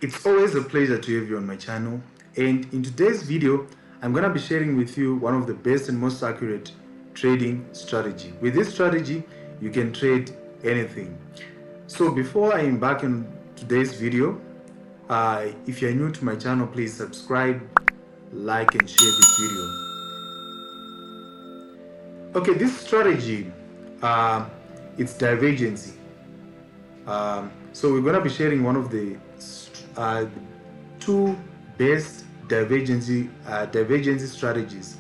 It's always a pleasure to have you on my channel, and in today's video I'm going to be sharing with you one of the best and most accurate trading strategy. With this strategy you can trade anything. So before I embark on today's video, if you're new to my channel, please subscribe, like and share this video. Okay, this strategy, it's divergency. So we're going to be sharing one of the two best divergence strategies.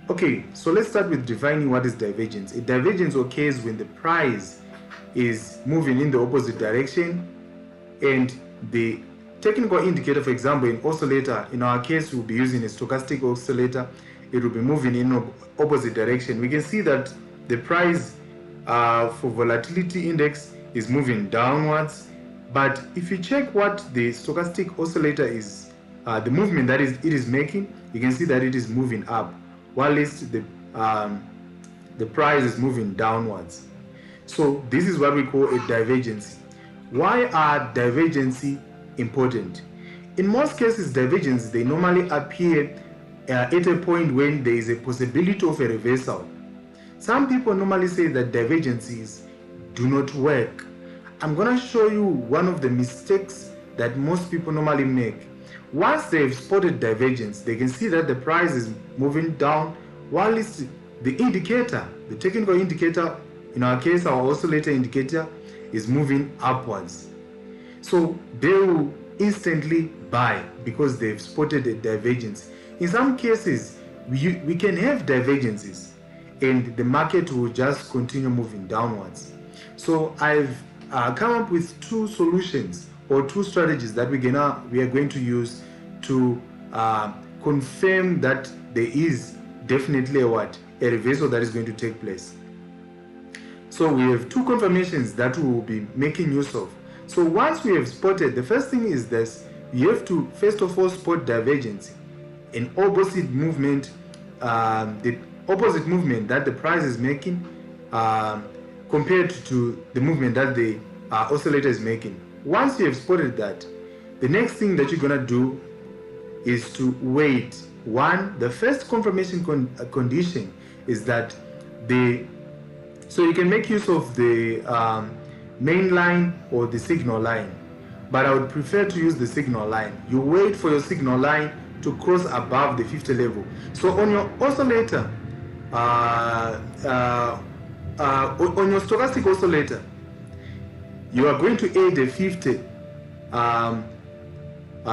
Okay, so let's start with defining what is divergence. A divergence occurs when the price is moving in the opposite direction and the technical indicator, for example, in oscillator, in our case we'll be using a stochastic oscillator, it will be moving in opposite direction. We can see that the price for volatility index is moving downwards, but if you check what the stochastic oscillator is, the movement that it is making, you can see that it is moving up, while the price is moving downwards. So this is what we call a divergence. Why are divergences important? In most cases, divergences, they normally appear at a point when there is a possibility of a reversal. Some people normally say that divergences do not work. I'm going to show you one of the mistakes that most people normally make. Once they've spotted divergence, they can see that the price is moving down, while the indicator, the technical indicator, in our case our oscillator indicator, is moving upwards. So they will instantly buy because they've spotted a divergence. In some cases, we can have divergences and the market will just continue moving downwards. So I've come up with two solutions or two strategies that we are going to use to confirm that there is definitely a reversal that is going to take place. So we have two confirmations that we will be making use of. So once we have spotted, the first thing is this: you have to first of all spot divergence, an opposite movement, the opposite movement that the price is making compared to the movement that the oscillator is making. Once you have spotted that, the next thing that you're gonna do is to wait. The first confirmation condition is that so you can make use of the main line or the signal line, but I would prefer to use the signal line. You wait for your signal line to cross above the 50 level. So on your oscillator, on your stochastic oscillator, you are going to add a 50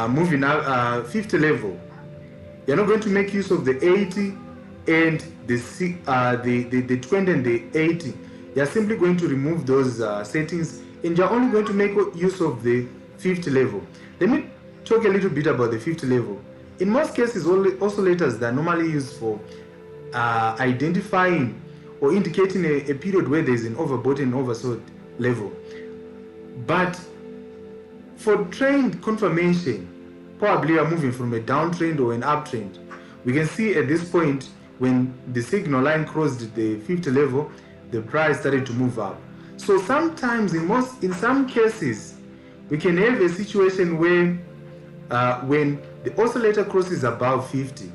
moving up 50 level. You're not going to make use of the 80 and the 20 and the 80. You're simply going to remove those settings and you're only going to make use of the 50 level. Let me talk a little bit about the 50 level. In most cases, oscillators that are normally used for identifying or indicating a period where there is an overbought and oversold level. But for trend confirmation, probably you are moving from a downtrend or an uptrend. We can see at this point when the signal line crossed the 50 level, the price started to move up. So sometimes, in some cases, we can have a situation where when the oscillator crosses above 50,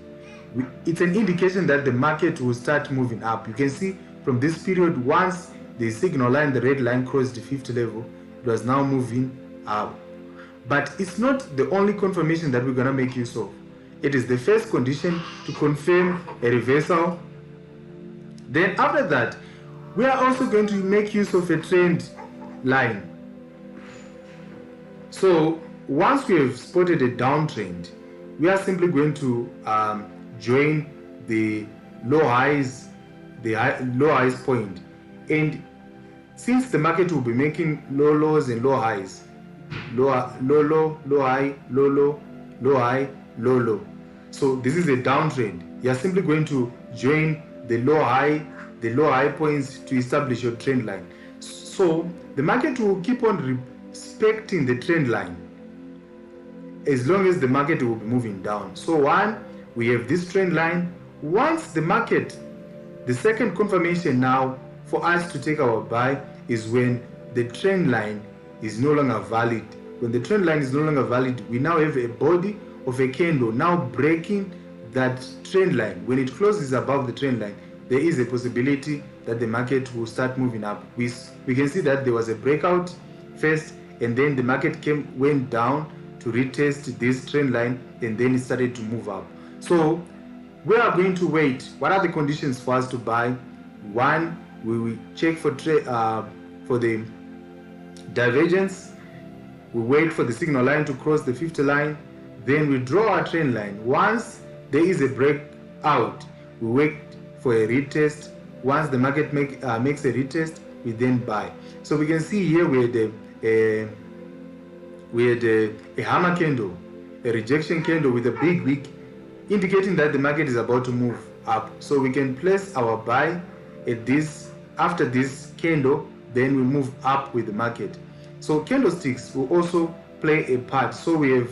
it's an indication that the market will start moving up. You can see from this period, once the signal line, the red line, crossed the 50 level, it was now moving up. But it's not the only confirmation that we're going to make use of. It is the first condition to confirm a reversal. Then after that, we are also going to make use of a trend line. So once we have spotted a downtrend, we are simply going to join the low highs point. And since the market will be making low lows and low highs, low low, low high, low low, low high, low low. So this is a downtrend. You are simply going to join the low high points to establish your trend line. So the market will keep on respecting the trend line as long as the market will be moving down. So we have this trend line. Once the second confirmation now for us to take our buy is when the trend line is no longer valid, when the trend line is no longer valid, we now have a body of a candle now breaking that trend line. When it closes above the trend line, there is a possibility that the market will start moving up. We can see that there was a breakout first, and then the market went down to retest this trend line, and then it started to move up. So we are going to wait. What are the conditions for us to buy? One, we will check for the divergence. We wait for the signal line to cross the 50 line. Then we draw our trend line. Once there is a breakout, we wait for a retest. Once the market makes a retest, we then buy. So we can see here we had a hammer candle, a rejection candle with a big wick, indicating that the market is about to move up. So we can place our buy at this, after this candle, then we move up with the market. So candlesticks will also play a part. So we have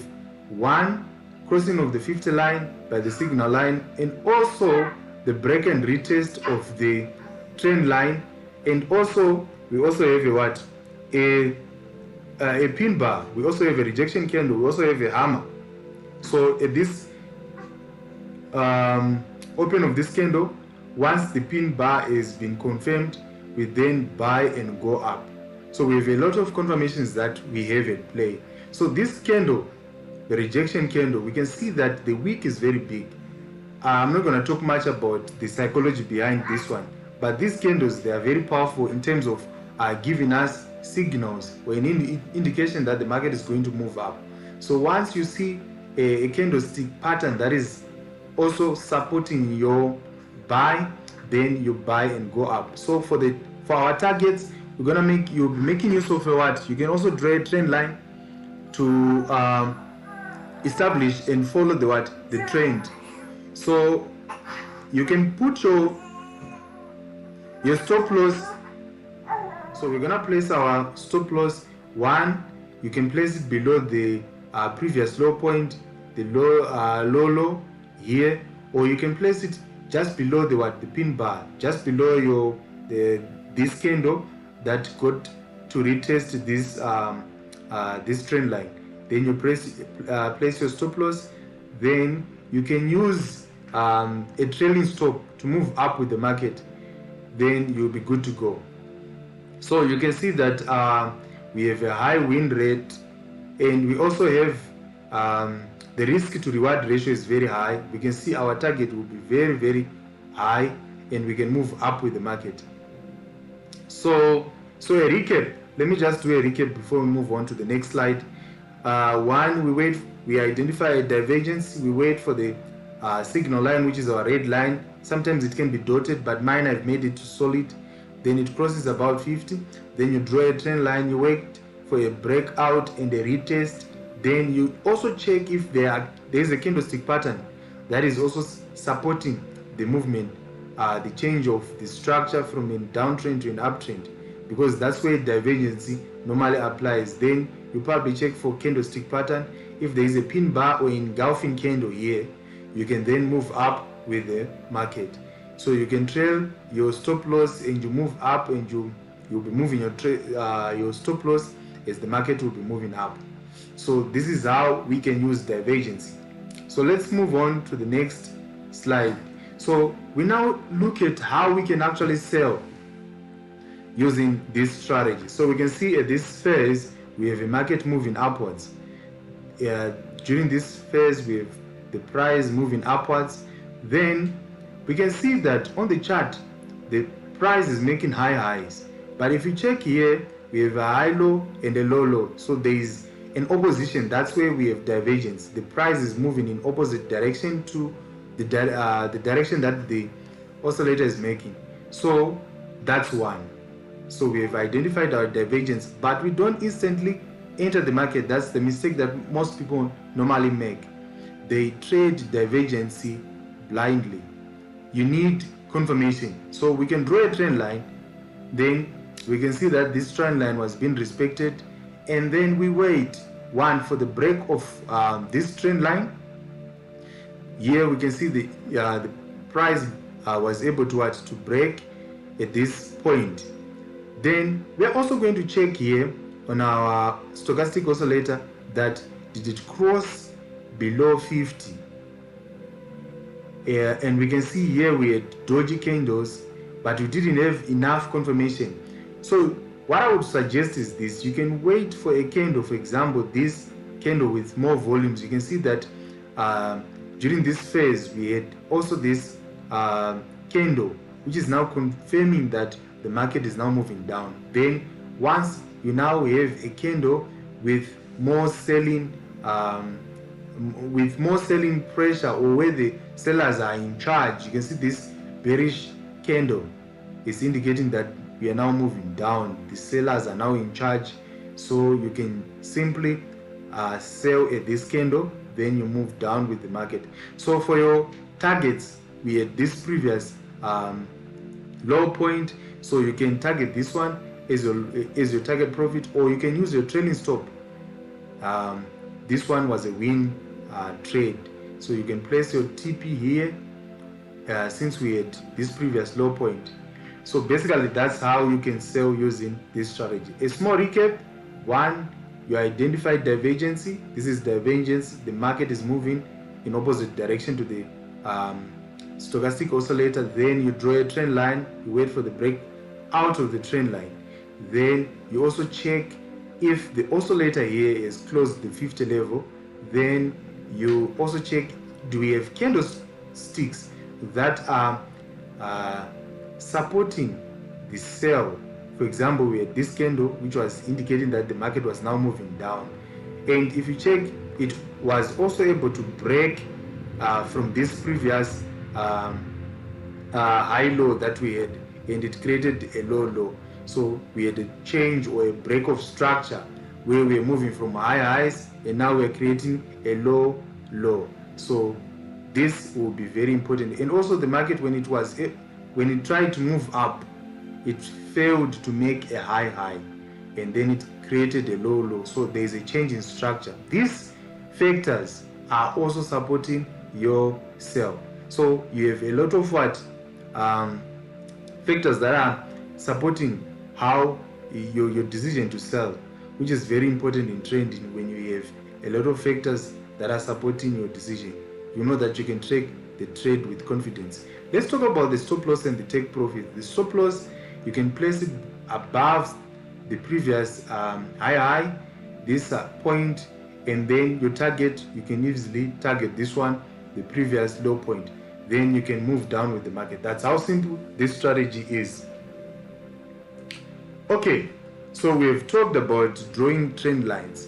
one, crossing of the 50 line by the signal line, and also the break and retest of the trend line, and also we also have a what? A pin bar. We also have a rejection candle. We also have a hammer. So at this open of this candle, once the pin bar is been confirmed, we then buy and go up. So we have a lot of confirmations that we have at play. So this candle, the rejection candle, we can see that the wick is very big. I'm not going to talk much about the psychology behind this one, but these candles, they are very powerful in terms of giving us signals or an indication that the market is going to move up. So once you see a candlestick pattern that is also supporting your buy, then you buy and go up. So for our targets, you'll be making use of what? You can also draw a trend line to establish and follow the trend. So you can put your stop loss. So we're gonna place our stop loss. One, you can place it below the previous low point, the low here, or you can place it just below the pin bar, just below this candle that got to retest this trend line. Then you place your stop loss. Then you can use a trailing stop to move up with the market. Then you'll be good to go. So you can see that we have a high win rate, and we also have the risk to reward ratio is very high. We can see our target will be very, very high, and we can move up with the market. So a recap. Let me just do a recap before we move on to the next slide. One, we identify a divergence. We wait for the signal line, which is our red line. Sometimes it can be dotted, but mine I've made it solid. Then it crosses about 50. Then you draw a trend line. You wait for a breakout and a retest. Then you also check if there is a candlestick pattern that is also supporting the movement, the change of the structure from a downtrend to an uptrend, because that's where divergence normally applies. Then you probably check for candlestick pattern. If there is a pin bar or engulfing candle here, you can then move up with the market. So you can trail your stop loss and you move up, and you'll be moving your stop loss as the market will be moving up. So this is how we can use divergence. So let's move on to the next slide. So we now look at how we can actually sell using this strategy. So we can see at this phase we have a market moving upwards. During this phase we have the price moving upwards. Then we can see that on the chart the price is making high highs, but if you check here we have a high low and a low low. So there is an opposition. That's where we have divergence. The price is moving in opposite direction to the direction that the oscillator is making. So that's one. So we have identified our divergence, but we don't instantly enter the market. That's the mistake that most people normally make. They trade divergence blindly. You need confirmation. So we can draw a trend line. Then we can see that this trend line was being respected, and then we wait for the break of this trend line. Here we can see the price was able to break at this point. Then we are also going to check here on our stochastic oscillator that did it cross below 50. And we can see here we had dodgy candles, but we didn't have enough confirmation. So what I would suggest is this: you can wait for a candle, for example this candle with more volumes. You can see that during this phase we had also this candle which is now confirming that the market is now moving down. Then once you now have a candle with more selling pressure, or where the sellers are in charge, you can see this bearish candle is indicating that we are now moving down. The sellers are now in charge, so you can simply sell at this candle, then you move down with the market. So for your targets, we had this previous low point, so you can target this one as your target profit, or you can use your trailing stop. This one was a win trade, so you can place your TP here since we had this previous low point. So basically that's how you can sell using this strategy. A small recap: one, you identify divergence. This is divergence. The market is moving in opposite direction to the stochastic oscillator. Then you draw a trend line, you wait for the break out of the trend line. Then you also check if the oscillator here is close to the 50 level. Then you also check, do we have candlesticks that are supporting the sell. For example, we had this candle which was indicating that the market was now moving down, and if you check, it was also able to break from this previous high low that we had, and it created a low. So we had a change or a break of structure where we are moving from high highs and now we're creating a low. So this will be very important. And also the market, when it tried to move up, it failed to make a high, and then it created a low. So there is a change in structure. These factors are also supporting your sell. So you have a lot of factors that are supporting how your decision to sell, which is very important in trading. When you have a lot of factors that are supporting your decision, you know that you can take the trade with confidence. Let's talk about the stop loss and the take profit. The stop loss, you can place it above the previous high, this point, and then your target, you can easily target this one, the previous low point. Then you can move down with the market. That's how simple this strategy is. Okay, so we've talked about drawing trend lines,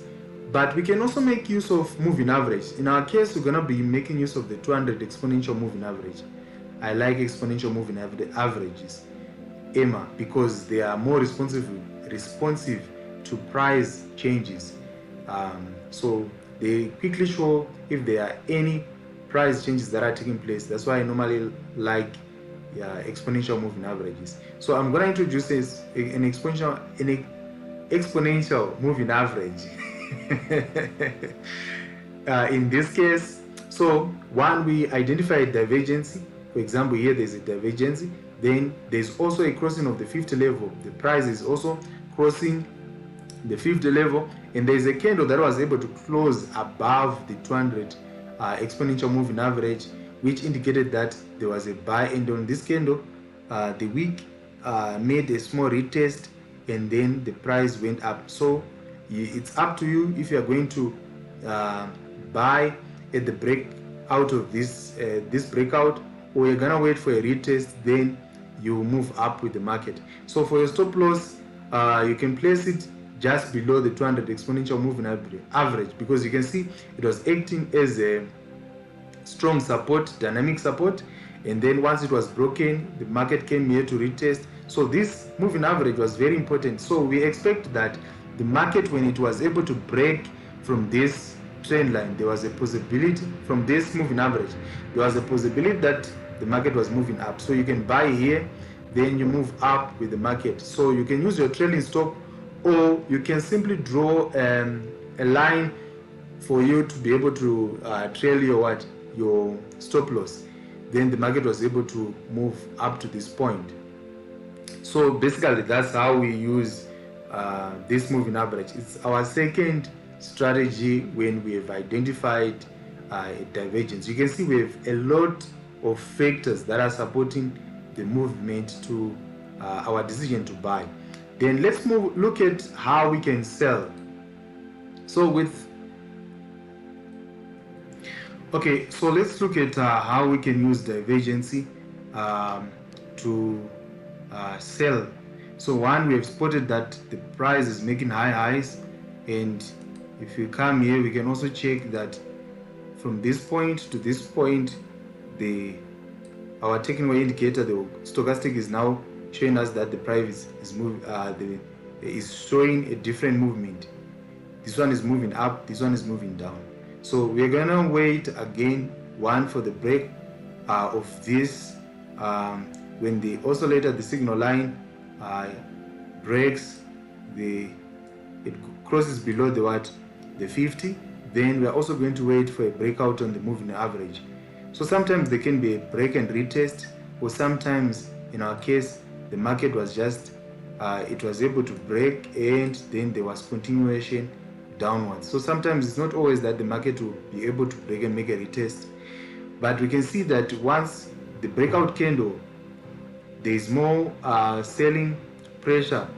but we can also make use of moving average. In our case, we're going to be making use of the 200 exponential moving average. I like exponential moving averages, EMA, because they are more responsive to price changes. So they quickly show if there are any price changes that are taking place. That's why I normally like exponential moving averages. So I'm going to introduce an exponential moving average. In this case, so one, we identify a divergence. For example, here there's a divergence. Then there's also a crossing of the 50 level. The price is also crossing the 50 level, and there's a candle that was able to close above the 200 exponential moving average, which indicated that there was a buy. And on this candle, the wick made a small retest, and then the price went up. So it's up to you if you are going to buy at the break out of this breakout, or you're gonna wait for a retest, then you move up with the market. So for your stop loss, you can place it just below the 200 exponential moving average, because you can see it was acting as a strong support, dynamic support, and then once it was broken, the market came here to retest. So this moving average was very important. So we expect that the market, when it was able to break from this trend line, there was a possibility from this moving average, there was a possibility that the market was moving up. So you can buy here, then you move up with the market. So you can use your trailing stop, or you can simply draw a line for you to be able to trail your stop loss. Then the market was able to move up to this point. So basically that's how we use this moving average. It's our second strategy when we have identified a divergence. You can see we have a lot of factors that are supporting the movement to our decision to buy. Then let's look at how we can sell. So let's look at how we can use divergence to sell. So one, we have spotted that the price is making high highs, and if we come here, we can also check that from this point to this point, our technical indicator, the stochastic, is now showing us that the price is showing a different movement. This one is moving up, this one is moving down. So we're gonna wait again, one, for the break of this. When the oscillator, the signal line, breaks, it crosses below the 50. Then we're also going to wait for a breakout on the moving average. So sometimes there can be a break and retest, or sometimes in our case the market was just it was able to break and then there was continuation downwards. So sometimes it's not always that the market will be able to break and make a retest, but we can see that once the breakout candle, there is more selling pressure,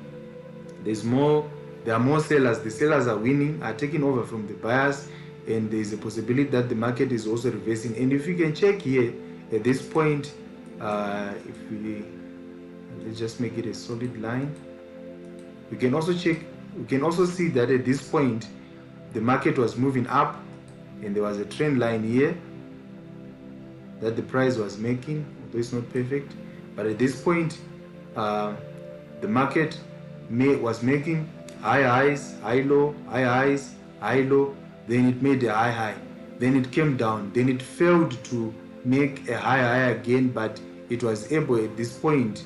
there are more sellers. The sellers are winning, are taking over from the buyers, and there is a possibility that the market is also reversing. And if you can check here at this point, let's just make it a solid line, we can also see that at this point the market was moving up, and there was a trend line here that the price was making, although it's not perfect. But at this point the market was making high highs, high low, high highs, high low, then it made a high high, then it came down, then it failed to make a high high again, but it was able at this point,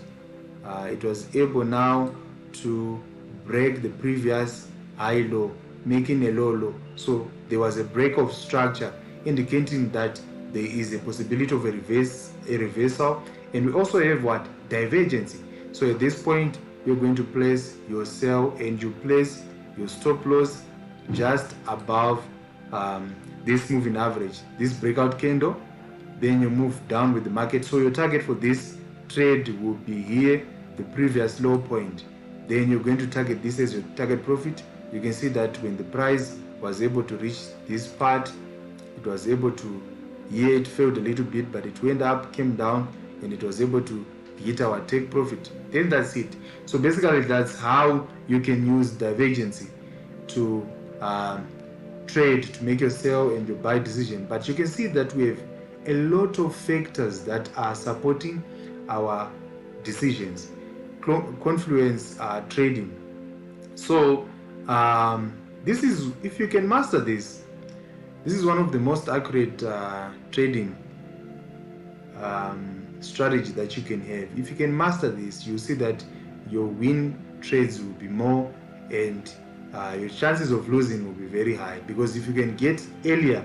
it was able now to break the previous high low, making a low low. So there was a break of structure, indicating that there is a possibility of a reversal. And we also have what? Divergence. So at this point you're going to place your sell, and you place your stop loss just above this moving average, this breakout candle. Then you move down with the market. So your target for this trade will be here, the previous low point. Then you're going to target this as your target profit. You can see that when the price was able to reach this part, it was able to, here it failed a little bit, but it went up, came down, and it was able to hit our take profit. Then that's it. So basically that's how you can use divergence to trade, to make your sell and your buy decision. But you can see that we have a lot of factors that are supporting our decisions, confluence trading. So this is, if you can master this is one of the most accurate trading strategy that you can have. If you can master this, you'll see that your win trades will be more, and your chances of losing will be very high, because if you can get earlier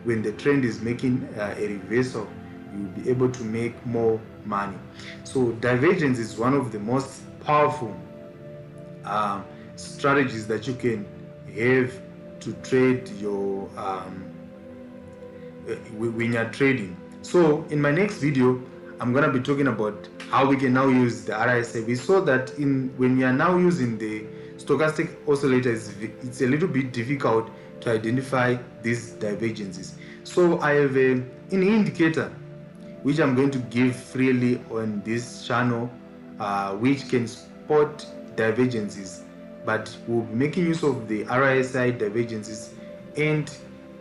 when the trend is making a reversal, you'll be able to make more money. So divergence is one of the most powerful strategies that you can have to trade your when you're trading. So in my next video, I'm gonna be talking about how we can now use the RSI. We saw that when we are now using the stochastic oscillator, it's a little bit difficult to identify these divergences. So I have an indicator which I'm going to give freely on this channel, which can spot divergences, but we'll be making use of the RSI divergences, and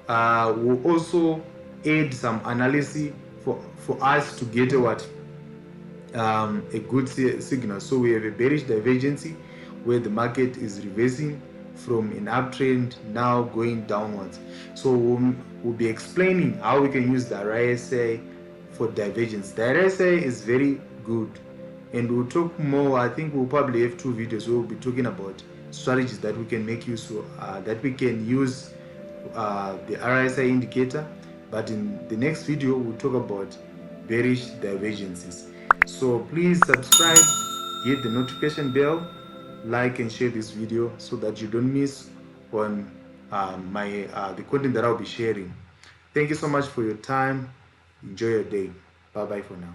we'll also add some analysis for us to get a good signal. So we have a bearish divergence where the market is reversing from an uptrend, now going downwards. So we'll be explaining how we can use the RSI for divergence. The RSI is very good, and we'll talk more. I think we'll probably have 2 videos where we'll be talking about strategies that we can make use of, that we can use the RSI indicator. But in the next video we'll talk about bearish divergences. So please subscribe, hit the notification bell, like and share this video so that you don't miss on the content that I'll be sharing. Thank you so much for your time. Enjoy your day. Bye bye for now.